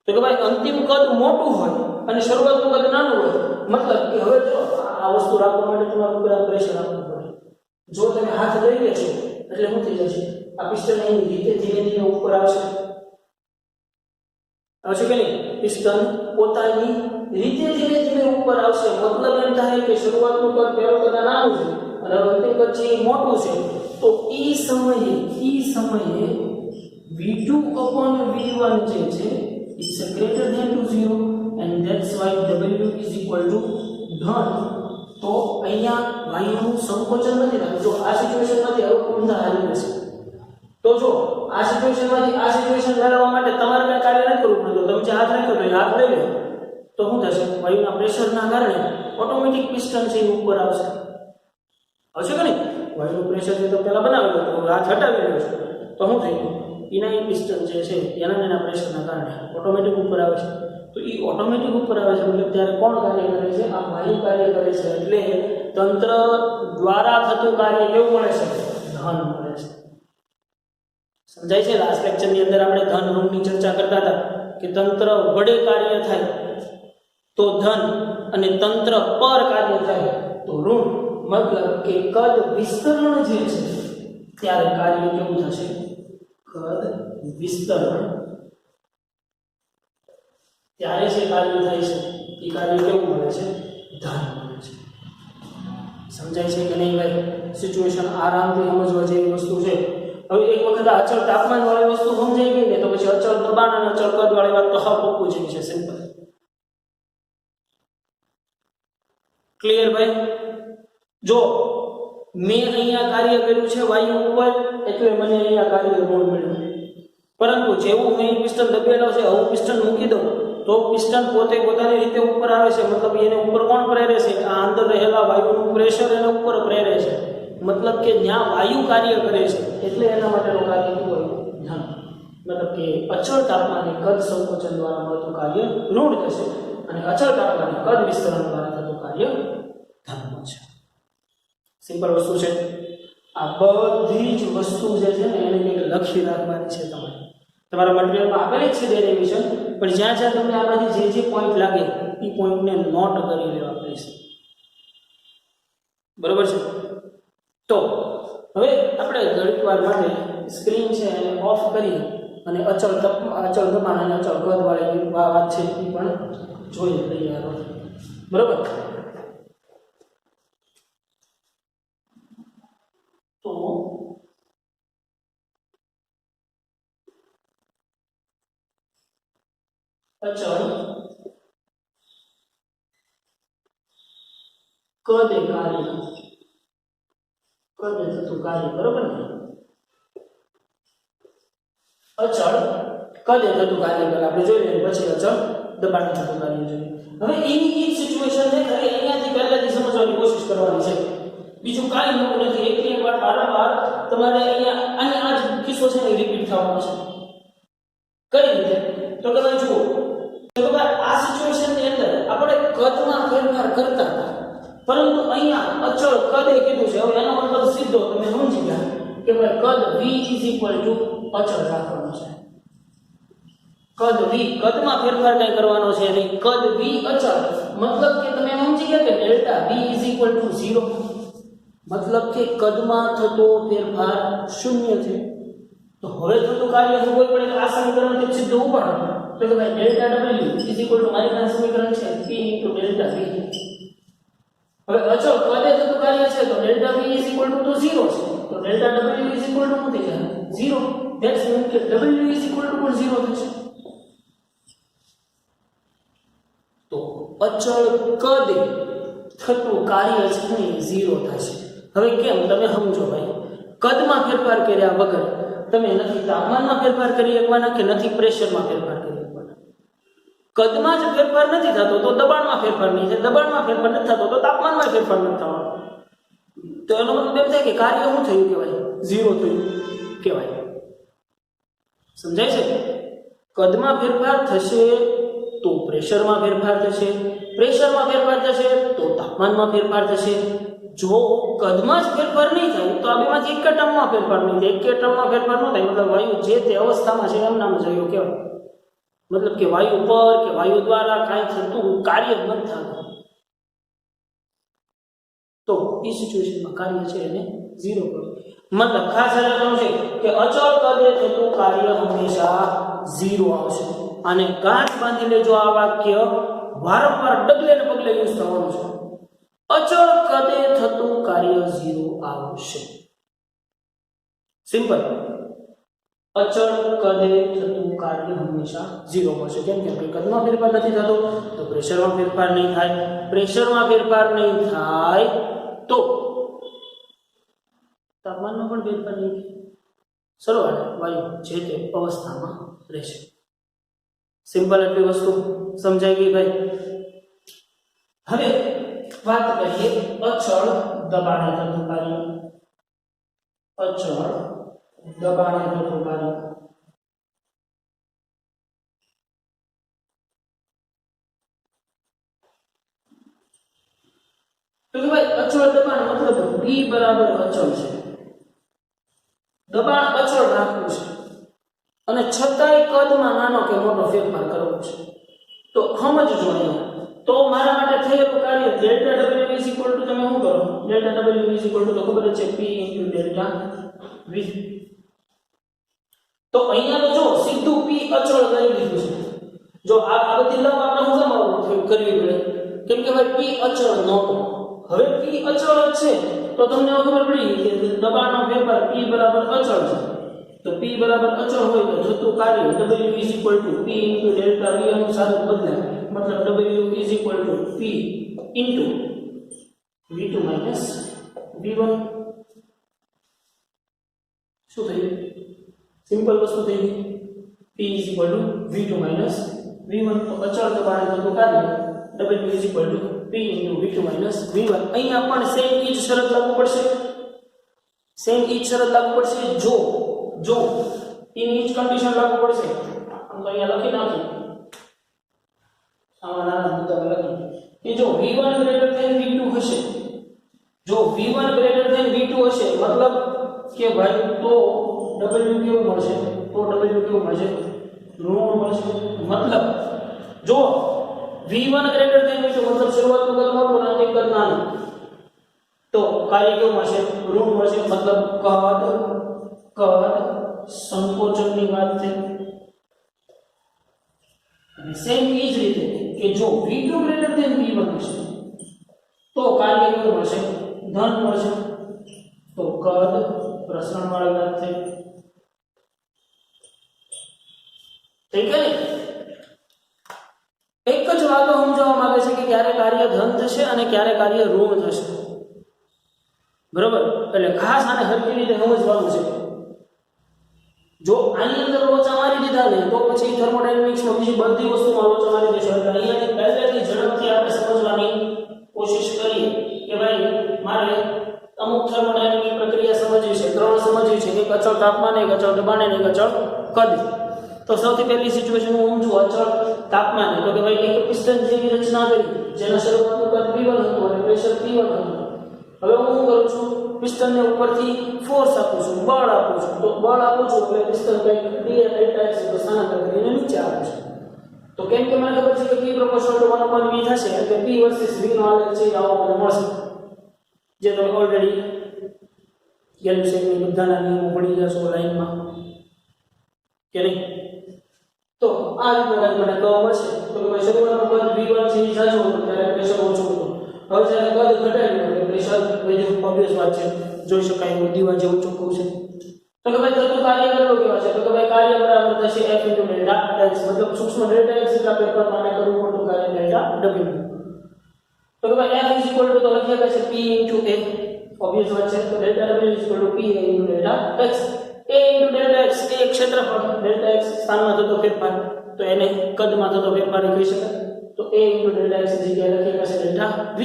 તો કે ભાઈ અંતિમ કદ મોટું હોય અને શરૂઆતનું કદ નાનું હોય. મતલબ કે હવે જો આ વસ્તુ રાખવા માટે તમારે ઉપર પ્રેશર આપવું પડે. જો તમે હાથ લઈ લેશો એટલે શું થઈ જશે? આ પિસ્ટન એની રીતે ધીમે ધીમે ઉપર આવશે કે નહીં? પિસ્ટન પોતાની રીતે ધીમે ધીમે ઉપર આવશે. મતલબ એમ થાય કે શરૂઆતનું કદ પહેલો કદ નાનું છે અને અંતિમ કદ છે એ મોટું છે. તો એ સમયે V2/V1 જે છે it's greater than to 0 and that's why W is equal to ધન. તો અહીંયા વાયુનું સંકોચન નથી થતું. જો આ સિચ્યુએશનમાંથી હવે ઊંધા હાલી જશે. તો જો આ સિચ્યુએશનમાંથી આ સિચ્યુએશન મેળવવા માટે તમારે કંઈ કાર્ય નથી કરવું પડતું. તમે જે હાથ રાખ્યો તો હાથ લઈ લો તો શું થશે? વાયુના પ્રેશરના કારણે ઓટોમેટિક પિસ્ટન છે ઉપર આવશે કે નહીં? વાયુનું પ્રેશર જે તો પહેલા બનાવેલું હતું, હાથ હટાવી રહ્યો છે તો શું થઈ ગયું? એના પિસ્ટન જે છે એના પ્રેશરના કારણે ઓટોમેટિક ઉપર આવે છે. તો એ ઓટોમેટિક ઉપર આવે છે એટલે ત્યારે કોણ કાર્ય કરે છે? આ વાયુ કાર્ય કરે છે. એટલે તંત્ર દ્વારા થતું કાર્ય કેવું મળે છે? ધન મળે છે. સમજાય છે? લાસ્ટ લેક્ચરની અંદર આપણે ધન ઋણની ચર્ચા કરતા હતા કે તંત્ર વડે કાર્ય થાય તો ધન અને તંત્ર પર કાર્ય થાય તો ઋણ. મતલબ કે કદ વિસ્તરણ જે છે ત્યારે કાર્ય કેવું થશે? કદ વિસ્તરણ ત્યારે જે કાર્ય થાય છે એ કાર્ય કેવું મળે છે? ધન મળે છે. સમજાય છે કે નહીં ભાઈ? સિચ્યુએશન આરામથી સમજવા જેવી વસ્તુ છે. હવે એક વખત અચળ તાપમાન વાળી વસ્તુ સમજાઈ ગઈ ને તો પછી અચળ દબાણ અને અને અચળ કદ વાળી વાત તો હા પપ્પુ જેવી છે, સિમ્પલ. ક્લિયર ભાઈ? જો મેં અહીંયા કાર્ય કર્યું છે વાયુ ઉપર, એટલે મને અહીંયા કાર્ય ઋણ મળ્યું. પરંતુ જેવું મેં પિસ્ટન દબેલો છે, હું પિસ્ટન મૂકી દઉં તો પિસ્ટન પોતે પોતાની રીતે ઉપર આવે છે. મતલબ એને ઉપર કોણ પ્રેરે છે? આ અંદર રહેલા વાયુનું પ્રેશર એને ઉપર પ્રેરે છે. મતલબ કે જ્યાં વાયુ કાર્ય કરે છે એટલે એના માટેનું કાર્ય શું હોય? ધન. મતલબ કે અચળ તાપમાને કદ સંકોચન દ્વારા મળતું કાર્ય ઋણ થશે અને અચળ તાપમાને કદ વિસ્તરણ દ્વારા થતું કાર્ય ધન છે. સિમ્પલ વસ્તુ છે. આ બધી જ વસ્તુ જે છે ને એને કંઈક લખી રાખવાની છે તમારે. તમારા મટીરિયલમાં આપેલી જ છે ડેરિવેશન, પણ જ્યાં જ્યાં તમને આમાંથી જે પોઈન્ટ લાગે એ પોઈન્ટને નોટ કરી લેવા પડશે. બરોબર છે? તો હવે આપણે ઘડીકવાર માટે સ્ક્રીન છે એને ઓફ કરી અને અચળ દબાણ અને અચળ કદ વાળી વાત છે એ પણ જોઈ લઈએ. બરોબર? તો અચળ કદ એ કાર્ય, કદ એ થતું કાર્ય. બરોબર ને? અચળ કદ એ થતું કાર્ય પહેલા આપણે જોઈ લઈએ, પછી અચળ દબાણ થતું કાર્ય જોઈએ. હવે એની એ સિચ્યુએશન છે કે અહીંયાથી પહેલાથી સમજવાની કોશિશ કરવાની છે. બીજું કાંઈ નવું નથી. એક વાર વારંવાર તમારે અહીંયા આની આ જ કિસ્સો છે ને રિપીટ થવાનો છે. કઈ રીતે? તો તમે જુઓ, તો આ સિચ્યુએશનની અંદર આપણે કદમાં ફેરફાર કરતા હતા, પરંતુ અહીંયા અચળ કદ એ કીધું છે. હવે એનો મતલબ સીધો તમે સમજી ગયા કે ભાઈ કદ v અચળ રાખવાનો છે. કદ v, કદમાં ફેરફાર કઈ કરવાનો છે નહીં. કદ v અચળ મતલબ કે તમે સમજી ગયા કે ડેલ્ટા v 0. મતલબ કે કદમાં થતો ફેરફાર શૂન્ય છે. તો હવે થતું કાર્ય શું કોઈ પડે? આ સમીકરણથી સીધું ઉપાડો તો કે ભાઈ ડેલ્ટા w મારી પાસે સમીકરણ છે p ડેલ્ટા v. હવે અચળ કદે થતું કાર્ય છે તો ડેલ્ટા v 0 છે. તો ડેલ્ટા w શું થઈ જાય? 0. ધેટ્સ મીન કે w પણ 0 થશે. તો અચળ કદે થતું કાર્ય છે ને 0 થશે. હવે કેમ? તમે સમજો ભાઈ, કદમાં ફેરફાર કર્યા વગર તમે નથી તાપમાનમાં ફેરફાર કરી શકવાના કે નથી પ્રેશરમાં ફેરફાર કરી શકવાના. કદમાં જ ફેરફાર નથી થતો તો દબાણમાં ફેરફાર નહીં થાય. દબાણમાં ફેરફાર નથી થતો તો તાપમાનમાં ફેરફાર નથી થવાનો. તો એનો મતલબ એમ થાય કે કાર્ય શું થયું કહેવાય? 0 થયું કહેવાય. સમજાય છે? કદમાં ફેરફાર થશે તો પ્રેશરમાં ફેરફાર થશે, પ્રેશરમાં ફેરફાર થશે તો તાપમાનમાં ફેરફાર થશે. જો કદમાં જ ફેરફાર નહીં થાય તો આ બેમાંથી એક ટર્મમાં ફેરફાર નહીં થાય. એક ટર્મમાં ફેરફાર ન થાય મતલબ વાયુ જે તે અવસ્થામાં છે એમ નામ જ રહ્યો કહેવાય. મતલબ કે વાયુ પર કે વાયુ દ્વારા કાંઈ થતું કાર્ય જ નથી થતું. તો એ સિચ્યુએશનમાં કાર્ય છે એને 0 કરો. મતલબ ખાસ સમજવાનું છે કે અચળ કદે થતું કાર્ય હંમેશા 0 આવશે. અને ગાંઠ બાંધી લેજો, આ વાક્ય વારંવાર ડગલે ને પગલે યુઝ થવાનું છે. અચળ કદે થતું કાર્ય 0 આવશે. સિમ્પલ. અચળ કદે થતું કાર્ય હંમેશા 0 આવશે. કેમ કે કદમાં ફેરફાર નથી થતો તો પ્રેશરમાં ફેરફાર નહીં થાય. પ્રેશરમાં ફેરફાર નહીં થાય તો તાપમાનમાં પણ ફેરફાર નહીં થાય. સરવાળે વાયુ જે તે અવસ્થામાં રહેશે. સિમ્પલ એટલી વસ્તુ સમજાઈ ગઈ ભાઈ. હવે વાત કરીએ અચળ દબાણે થતું કાર્ય. અચળ દબાણે થતું કાર્ય. તો કે ભાઈ અચળ દબાણ મતલબ p બરાબર અચળ છે. દબાણ અચળ રાખવું છે અને છતાંય કદમાં નાનો કે મોટો ફેરફાર કરવો છે. તો સમજજો અહીંયા. તો મારા માટે થયેલું કાર્ય ડેલ્ટા w તમે શું કરો? ડેલ્ટા w તો ખબર છે p ડેલ્ટા v. તો અહીંયા તો જો સીધું p અચળ કરી દીધું છે. જો આ બધી લંબ આપણે શું કામ કરવી પડે? કેમ કે ભાઈ p અચળ નહોતો, હવે p અચળ છે તો તમને ખબર પડી કે દબાણનો ફેરફાર p બરાબર અચળ છે. તો p બરાબર અચળ હોય તો થતું કાર્ય w p ડેલ્ટા v અનુસાર બદલાય, મતલબ w p v2 v1. શું થયું? સિમ્પલ વસ્તુ થઈ ગઈ. p v2 v1 તો અચળ દબાણે થતું કાર્ય w p v2 v1. અહીંયા પણ સેમ ઈ જ શરત લાગુ પડશે. જો એની જ કન્ડિશન લાગુ પડશે. આમ તો અહીંયા લખી નાખી, આમાં નાના મુદ્દા લખી કે જો v1 ગ્રેટર ધેન v2 હશે, જો v1 ગ્રેટર ધેન v2 હશે મતલબ કે ભાઈ તો w કેવું મળશે? ઋણ મળશે. મતલબ જો v1 ગ્રેટર ધેન v2 મતલબ શરૂઆતનું કદ મોટું અને અંતિમ કદ નાનું, તો કાર્ય કેવું મળશે? ઋણ મળશે. મતલબ કદ સંકોચનની વાત છે. અને સેમ એ જ રીતે કે જો v2 ગ્રેટર ધેન v1 હશે તો કાર્ય કેવું મળશે? ધન મળશે. તો કદ પ્રસરણ વાળી વાત છે. ઠીક છે. એક જ વાતો સમજાવવા માંગે છે કે ક્યારે કાર્ય ધન થશે અને ક્યારે કાર્ય ઋણ થશે. બરોબર? એટલે ખાસ આને હરખી રીતે સમજવાનું છે. જો આની અંદર લોચા મારી દીધા ને તો પછી થર્મોડાયનેમિક્સમાં બીજી બધી વસ્તુમાં લોચા મારી દેશે. એટલે અહીંયાથી પહેલેથી ઝડપથી આપણે સમજવાની કોશિશ કરીએ કે ભાઈ મારે અમુક થર્મોડાયનેમિક પ્રક્રિયા સમજવી છે, ત્રણ સમજવી છે, એક અચળ તાપમાન, એક અચળ દબાણ અને એક અચળ કદ. તો સૌથી પહેલી સિચ્યુએશન હું સમજુ અચળ તાપમાન. તો કે ભાઈ એક પિસ્ટન જેવી રચના કરી જેના શરૂઆતનું કદ p1 હતું અને પ્રેશર p1 હતું. હવે હું શું કરું છું? પિસ્ટનને ઉપરથી ફોર્સ આપું છું, બળ આપું છું. તો બળ આપું છું એટલે પિસ્ટન કંઈક ડેલ્ટા x પર સ્થાનાંતર કરીને નીચે આવે છે. તો કેમ કે મને ખબર છે કે p proportional to 1/v થશે એટલે p versus v નો આલેખ છે આવો મને મળશે, જે તમે ઓલરેડી ગેલ્યુસેનની બધાના નિયમો ભણી ગયા છો લાઈનમાં કે નહીં. તો આ રીતનો કંઈક મને કહો મળશે. તો કે ભાઈ શરૂઆતનું કદ v1 છે એ જાજો હતું ત્યારે પ્રેશર ઓછું હતું. હવે જ્યારે કદ ઘટાડ્યું એટલે પ્રેશર વધ્યું. ઓબ્વિયસ વાત છે, જોઈ શકાય એવું દીવા જેવું ચોખ્ખું છે. તો કે ભાઈ થતું કાર્ય કેટલું કહેવાય છે? તો કે ભાઈ કાર્ય બરાબર થશે f ડેલ્ટા x, મતલબ સૂક્ષ્મ ડેલ્ટા x એટલા પેપર માટે કરવું પડતું કાર્ય ડેલ્ટા w. તો કે ભાઈ f તો લખી શકાય છે p a, ઓબ્વિયસ વાત છે. તો delta w p delta x. a delta x એ ક્ષેત્રફળ, ડેલ્ટા x સ્થાનમાં થતો ફેરફાર, તો એને કદમાં થતો ફેરફાર કહી શકાય. તો a ડેલ્ટા x ની જગ્યાએ લખી શકાય ડેલ્ટા v.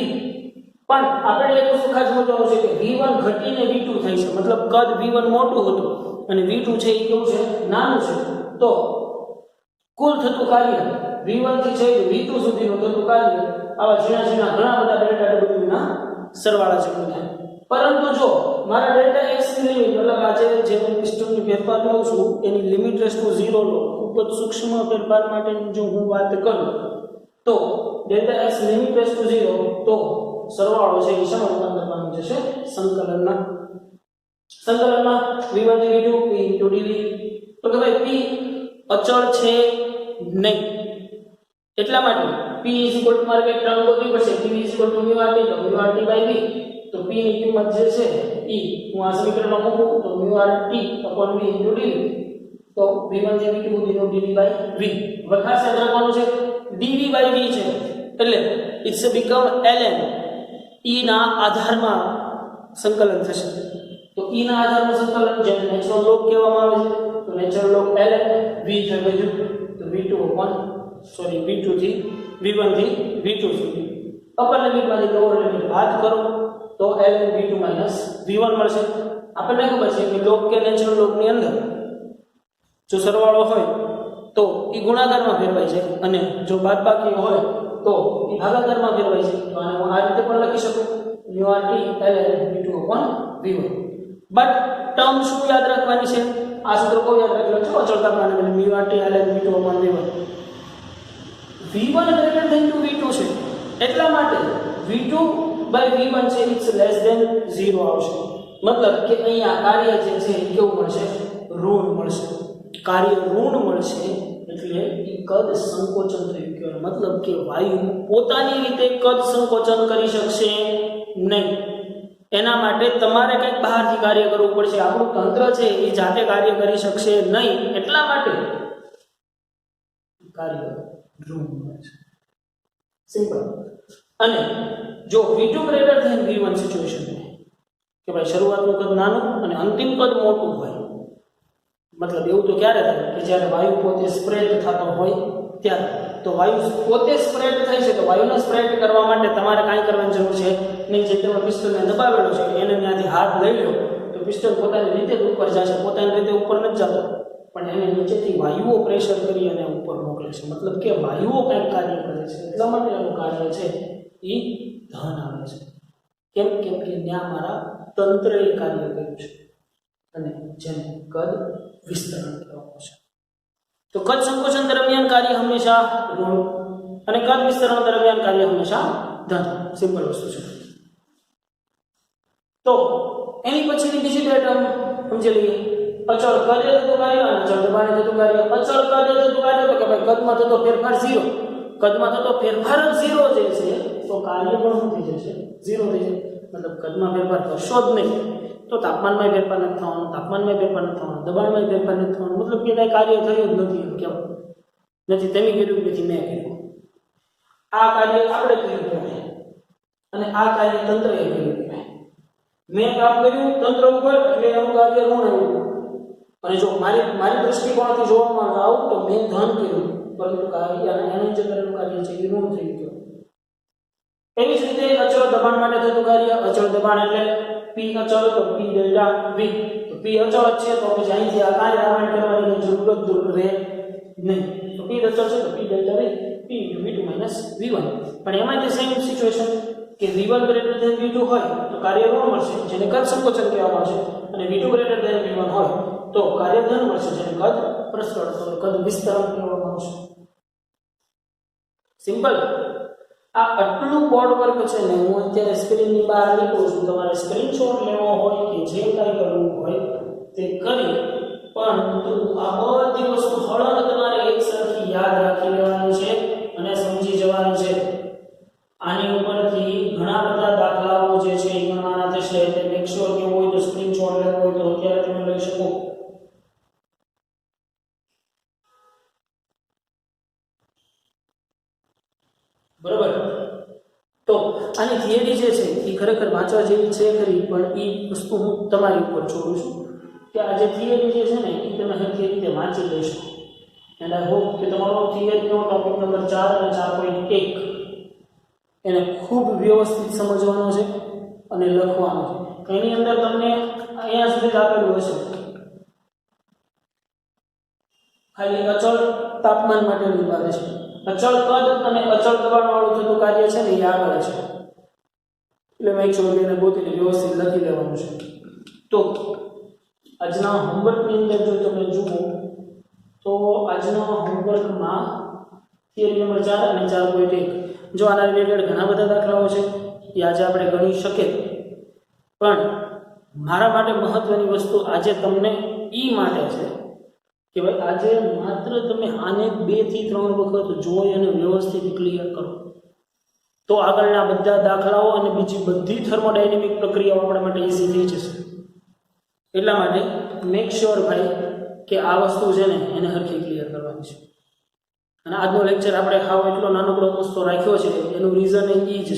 પણ આપણે એક વસ્તુ ખાસ સમજવાનું છે કે v1 ઘટીને v2 થઈ છે, મતલબ કદ v1 મોટું હતું અને v2 છે એ કેવું છે? નાનું છે. તો કુલ થતું કાર્ય v1 થી છે v2 સુધીનું થતું કાર્ય આવા ઝીણા ઘણા બધા ડેલ્ટા w ના સરવાળા જેટલું થાય. પરંતુ જો મારા ડેલ્ટા x ની લિમિટ મતલબ આજે જે હું પિસ્ટનની ફેરફાર લઉં છું એની લિમિટ રેસ ટુ 0 લો, ખૂબ જ સૂક્ષ્મ ફેરફાર માટે જો હું વાત કરું તો delta x limit raise to 0, તો સરવાળો છે એ શેમાં રૂપાંતરવાનું જશે? સંકલનમાં v1 થી v2 p dv. તો કે ભાઈ p અચળ છે નહીં એટલા માટે p મારે કંઈક ટર્મ ગોતવી પડશે. p μrt, તો μrt/v. તો p ની કિંમત જે છે એ હું આ સમીકરણમાં મૂકું તો μrt/v dv. તો v1 થી v2 સુધીનો dv/v. હવે ખાસ યાદ રાખવાનું છે dv/v છે એટલે ઇટ્સ બીકમ ln. e ના આધારમાં સંકલન થશે. તો e ના આધારનું સંકલન જેને નેચરલ લોગ કહેવામાં આવે છે, તો નેચરલ લોગ ln v છે વેલ્યુ તો v2 થી v1 થી v2 સુધી અપર લિમિટમાંથી લોઅર લિમિટ બાદ કરો તો ln v2 v1 મળશે. આપણને ખબર છે કે લોગ કે નેચરલ લોગની અંદર જો સરવાળો હોય તો એ ગુણાકારમાં ફેરવાય છે અને જો બાદબાકી હોય તો એ ભાગાકારમાં ફેરવાય છે. તો આને હું આ રીતે પણ લખી શકું μrt ln v2/v1. But term શું યાદ રાખવાની છે? આ સૂત્ર કોઈ યાદ રાખી લો છો અચળ તાપમાન એટલે μrt ln v2/v1. v1 greater than two v2 છે એટલા માટે v2/v1 છે ઇટ્સ લેસ ધેન 0 આવશે. મતલબ કે અહીંયા કાર્ય જે છે એ કેવું મળશે? ઋણ મળશે. કાર્ય ઋણ મળશે એટલે એ કદ સંકોચન થયું કહેવાય. મતલબ કે વાયુ પોતાની રીતે કદ સંકોચન કરી શકશે નહીં. એના માટે તમારે કંઈક બહારથી કાર્ય કરવું પડશે. આપણું તંત્ર છે એ જાતે કાર્ય કરી શકશે નહીં, એટલા માટે કાર્ય ઋણ છે. સિમ્પલ. અને જો v2 greater than v1 situation કે ભાઈ શરૂઆતનું કદ નાનું અને અંતિમ કદ મોટું હોય, મતલબ એવું તો ક્યારે થાય કે જ્યારે વાયુ પોતે સ્પ્રેડ થતો હોય ત્યારે. તો વાયુ પોતે સ્પ્રેડ થાય છે, તો વાયુને સ્પ્રેડ કરવા માટે તમારે કાંઈ કરવાની જરૂર છે નહીં. જે તમે પિસ્ટનને દબાવેલો છે એને ત્યાંથી હાથ લઈ લો તો પિસ્ટન પોતાની રીતે જ ઉપર જશે, પોતાની રીતે ઉપર નથી જતો, પણ એને નીચેથી વાયુઓ પ્રેશર કરી અને ઉપર મોકલે છે. મતલબ કે વાયુઓ કંઈક કાર્ય કરે છે, એટલા માટે એનું કાર્ય છે એ ધન આવે છે. કેમ કે ત્યાં મારા તંત્રએ કાર્ય કર્યું છે અને જેને કદ વિસ્તરણ કહેવામાં છે. તો કદ સંકોચન દરમિયાન કાર્ય હંમેશા ઋણ અને કદ વિસ્તરણ દરમિયાન કાર્ય હંમેશા ધન. સિમ્પલ વસ્તુ છે. તો એની પછીની બીજી બે ટર્મ સમજી લઈએ. અચળ કદે થતું કાર્ય અને અચળ દબાણે થતું કાર્ય. અચળ કદે થતું કાર્ય તો કે ભાઈ કદમાં થતો ફેરફાર 0, કદમાં થતો ફેરફાર જ 0 જે છે તો કાર્ય પણ શું થઈ જશે? 0 થઈ જશે. મતલબ કદમાં ફેરફાર કરશો જ નહીં તો તાપમાનમાં ફેરફાર નથી થવાનો, તાપમાનમાં ફેરફાર નથી થવાનો, દબાણમાં ફેરફાર નથી થવાનો. મતલબ કે કાંઈ કાર્ય થયું જ નથી. એમ કેમ નથી? તમે કર્યું નથી, મેં કર્યું. આ કાર્ય આપણે કર્યું કહેવાય અને આ કાર્ય તંત્રએ કર્યું કહેવાય. મેં કામ કર્યું તંત્ર ઉપર એટલે એનું કાર્ય ઋણ આવ્યું. અને જો મારી દૃષ્ટિકોણથી જોવામાં આવું તો મેં ધન કર્યું પરંતુ કાર્ય અને એનું જે કરેલું કાર્ય છે એ ઋણ થઈ ગયું. એવી જ રીતે અચળ દબાણ માટે થતું કાર્ય. અચળ દબાણ એટલે P અચળ તો P ડેલ્ટા V. તો P અચળ છે તો પછી અહીંથી આ કાંઈ રામાયણ કરવાની જરૂર રહે નહીં. તો P અચળ છે તો P delta V, P V2 V1. પણ એમાં તે સેમ સિચ્યુએશન કે v1 ગ્રેટર ધેન v2 હોય તો કાર્ય ઋણ મળશે, જેને કદ સંકોચન કહેવામાં આવશે, અને v2 ગ્રેટર ધેન v1 હોય તો કાર્ય ધન મળશે, જેને કદ પ્રસરણ અથવા કદ વિસ્તરણ કહેવામાં આવશે. સિમ્પલ. આ આટલું બોર્ડ વર્ક છે ને હું અત્યારે સ્ક્રીનની બહાર નીકળું છું. તમારે સ્ક્રીનશોટ લેવો હોય કે જે કાંઈ કરવું હોય તે કરી, પરંતુ આ બધી વસ્તુ હળંગ તમારે એક સરખી યાદ રાખી લેવાની છે અને સમજી જવાની છે. આની ઉપરથી ઘણા બધા દાખલાઓ જે છે એ ગણવાના થશે, એટલે મેક શ્યોર કે હોય તો સ્ક્રીનશોટ લેવો હોય તો અત્યારે તમે લઈ શકો. બરોબર. તો આની થિયરી જે છે એ ખરેખર વાંચવા જેવી છે ખરી, પણ એ વસ્તુ હું તમારી ઉપર છોડું છું કે આ જે થિયરી જે છે ને એ તમે હરખી રીતે વાંચી લેશો. એન્ડ આઈ હોપ કે તમારો થિયરીનો ટોપિક નંબર 4 અને 4.1 એને ખૂબ વ્યવસ્થિત સમજવાનો છે અને લખવાનો છે. એની અંદર તમને અહીંયા સુધી આપેલું હશે ખાલી અચળ તાપમાન માટેની વાત છે. અચળ કદ અને અચળ દબાણ વાળું થતું કાર્ય છે ને એ આગળ છે, એટલે મેં ચોરી એને ગોતીને વ્યવસ્થિત લખી લેવાનું છે. તો આજના હોમવર્કની અંદર જો તમે જુઓ તો આજના હોમવર્કમાં થિયરી નંબર 4 અને 4.1 જો આના રિલેટેડ ઘણા બધા દાખલાઓ છે એ આજે આપણે ગણી શકીએ, પણ મારા માટે મહત્વની વસ્તુ આજે તમને ઈ માટે છે કે ભાઈ આજે માત્ર તમે આને 2 થી 3 વખત જોઈ અને વ્યવસ્થિત ક્લિયર કરો તો આગળના બધા દાખલાઓ અને બીજી બધી થર્મોડાયનેમિક પ્રક્રિયાઓ આપણા માટે ઈઝી થઈ જશે. એટલા માટે મેક શ્યોર ભાઈ કે આ વસ્તુ છે ને એને હરખી ક્લિયર કરવાની છે. અને આજનો લેક્ચર આપણે હાવ એટલો નાનકડો મસ્તો રાખ્યો છે એનું રીઝન એ જ છે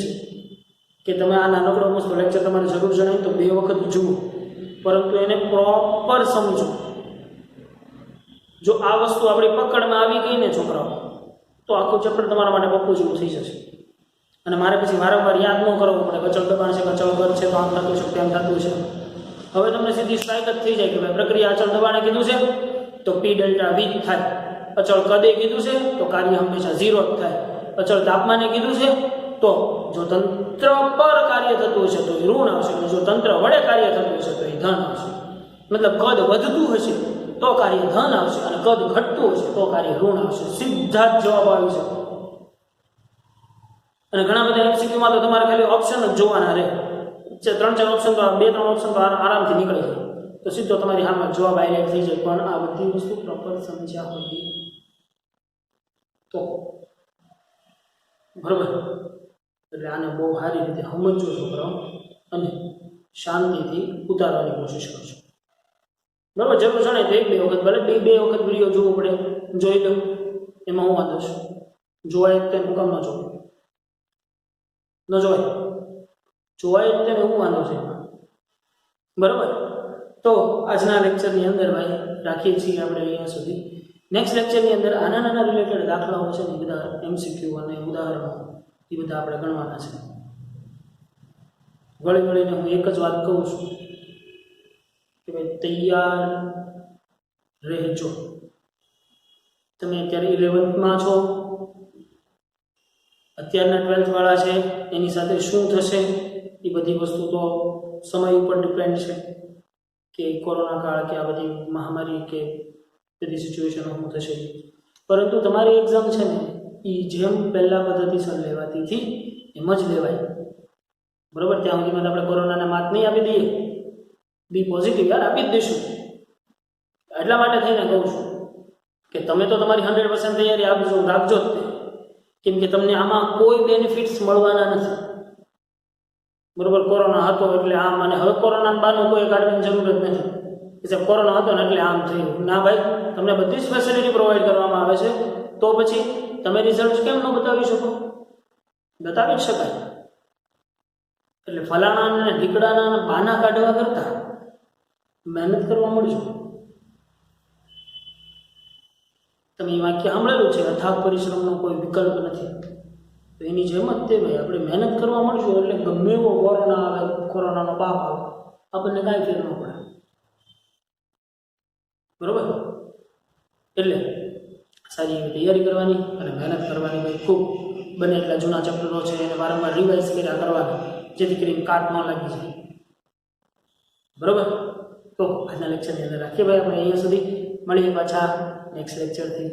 કે તમે આ નાનકડો મસ્તો લેક્ચર તમારે જરૂર જણાય તો 2 વખત જુઓ, પરંતુ એને પ્રોપર સમજો. જો આ વસ્તુ આપણી પકડમાં આવી ગઈ ને છોકરાઓ તો આખું ચેપ્ટર તમારા માટે પપ્પુ જેવું થઈ જશે અને મારે પછી વારંવાર યાદ ન કરવું પડે. અચળ દબાણ છે, અચળ કદ છે, તો આમ થતું છે, તેમ થતું છે. હવે તમને સીધી સ્ટ્રાઇક જ થઈ જાય કે ભાઈ પ્રક્રિયા અચળ દબાણે કીધું છે તો P ડેલ્ટા V થાય, અચળ કદે કીધું છે તો કાર્ય હંમેશા 0 જ થાય, અચળ તાપમાને કીધું છે તો જો તંત્ર પર કાર્ય થતું હશે તો એ ઋણ આવશે, અને જો તંત્ર વડે કાર્ય થતું હશે તો એ ધન આવશે. મતલબ કદ વધતું હશે તો કાર્ય ધન આવશે અને કદ ઘટતું હશે તો કાર્ય ઋણ આવશે. સીધા જ જવાબ આવી શકે. અને ઘણા બધા એમસીક્યુમાં તો તમારે ખાલી ઓપ્શન જ જોવાના રહે, 3-4 ઓપ્શન તો 2-3 ઓપ્શન તો આરામથી નીકળી જાય તો સીધો તમારી સામે જવાબ આઈરેક્ટ થઈ જાય. પણ આ બધી વસ્તુ પ્રોપર સમજ્યા હોય તો બરોબર. એટલે આને બહુ સારી રીતે સમજજો છોકરાઓ અને શાંતિથી ઉતારવાની કોશિશ કરજો. બરાબર? જરૂર જણાય તો એક બે વખત, ભલે બે વખત વિડીયો જોવો પડે, જોઈ લો, એમાં હું વાંધો છું. જોવાય તે હું કામ ન જોવું? ન જોવાય, જોવાય તેને હું વાંધો છે એમાં. બરાબર? તો આજના લેક્ચરની અંદર ભાઈ રાખીએ છીએ આપણે અહીંયા સુધી. નેક્સ્ટ લેક્ચરની અંદર આના નાના રિલેટેડ દાખલાઓ છે ને એ બધા MCQ અને ઉદાહરણો એ બધા આપણે ગણવાના છે. વળીને હું એક જ વાત કહું છું કે ભાઈ તૈયાર રહેજો. તમે અત્યારે 11th છો, અત્યારના 12th વાળા છે, એની સાથે શું થશે એ બધી વસ્તુ તો સમય ઉપર ડિપેન્ડ છે કે કોરોના કાળ કે આ બધી મહામારી કે બધી સિચ્યુએશનો શું થશે. પરંતુ તમારી એક્ઝામ છે ને એ જેમ પહેલાં પદ્ધતિસર લેવાતી હતી એમ જ લેવાય. બરાબર? ત્યાં સુધીમાં આપણે કોરોનાને માત નહીં આપી દઈએ. બી પોઝિટિવ યાર, આપી જ દઈશું. એટલા માટે થઈને કહું છું કે તમે તો તમારી 100% તૈયારી આપજો, રાખજો જ તે. કેમ કે તમને આમાં કોઈ બેનિફિટ્સ મળવાના નથી. બરાબર? કોરોના હતો એટલે આમ, અને હવે કોરોના બાનું કોઈ કાઢવાની જરૂર જ નથી કે સાહેબ કોરોના હતો ને એટલે આમ થયું. ના ભાઈ, તમને બધી જ ફેસિલિટી પ્રોવાઈડ કરવામાં આવે છે. તો પછી તમે રિઝલ્ટ કેમ ન બતાવી શકો? બતાવી જ શકાય. એટલે ફલાણા અને ઢીકડાના અને બાના કાઢવા કરતા મહેનત કરવા મળજો. તમે એ વાક્ય સાંભળેલું છે, અથાગ પરિશ્રમનો કોઈ વિકલ્પ નથી. તો એની જેમ જ તે ભાઈ આપણે મહેનત કરવા મળશું એટલે ગમે એવો કોરોના આવે, કોરોનાનો બાપ આવે, આપણને કાંઈ ફેર ન પડે. બરોબર? એટલે સારી એવી તૈયારી કરવાની અને મહેનત કરવાની. ભાઈ ખૂબ બને એટલા જૂના ચેપ્ટરો છે એને વારંવાર રિવાઇઝ કર્યા કરવાના, જેથી કરીને કાટ ન લાગી જાય. બરોબર? તો આજના લેક્ચરની અંદર રાખીએ ભાઈ આપણે અહીંયા સુધી. મળીએ પાછા નેક્સ્ટ લેક્ચરથી.